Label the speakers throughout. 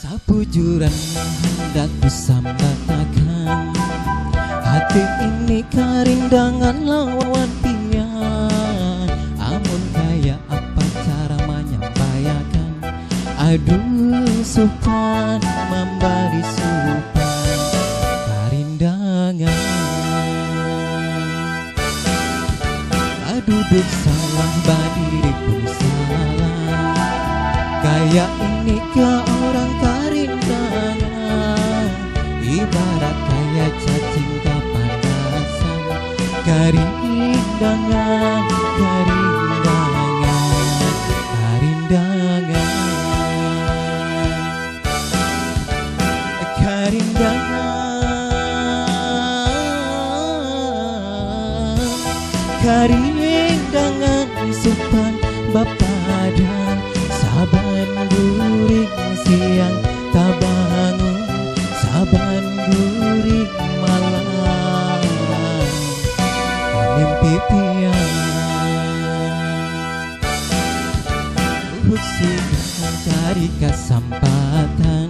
Speaker 1: Sapujuran hendak kusambatakan, hati ini karindangan lawan pian. Amun kaya apa cara menyampaikan, aduh supan memberi supan karindangan. Aduh salah badiri pun salah, kaya ini ke orang karindangan, ibarat kaya cacing kepanasan. Karindangan, karindangan, karindangan, karindangan, karindangan supan bapadan. Saban guring siang tak bangun, saban guring malam mimpi pian. Sudah mencari kesempatan,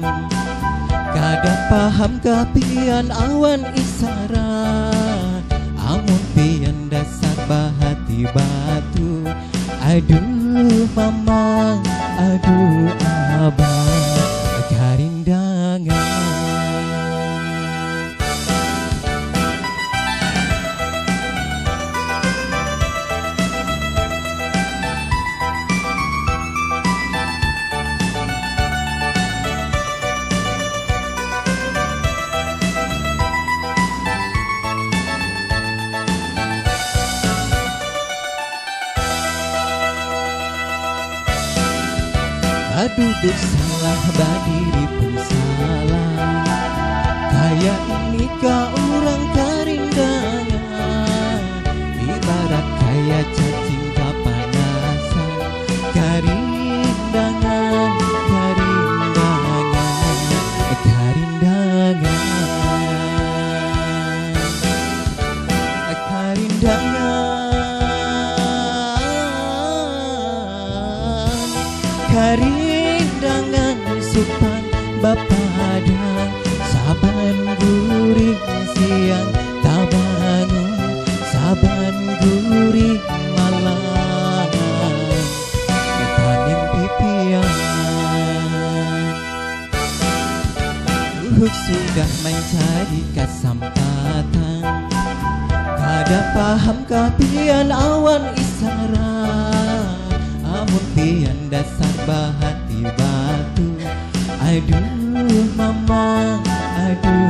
Speaker 1: kada paham kapian awan isarat. Amun pian dasar bahati batu, aduh mamang, aduh abang, karindangan. Aduh salah badiri pun salah, kaya ini ka orang karindangan, ibarat kaya cacing kepanasan. Karindangan, karindangan, karindangan, karindangan, karindangan supan bapadan. Saban guring siang tak bangun, saban guring malam mimpi pian. Sudah mencari kesempatan, kada paham kapian awan isarat. Amun pian dasar bahati batu, aduh mamang, aduh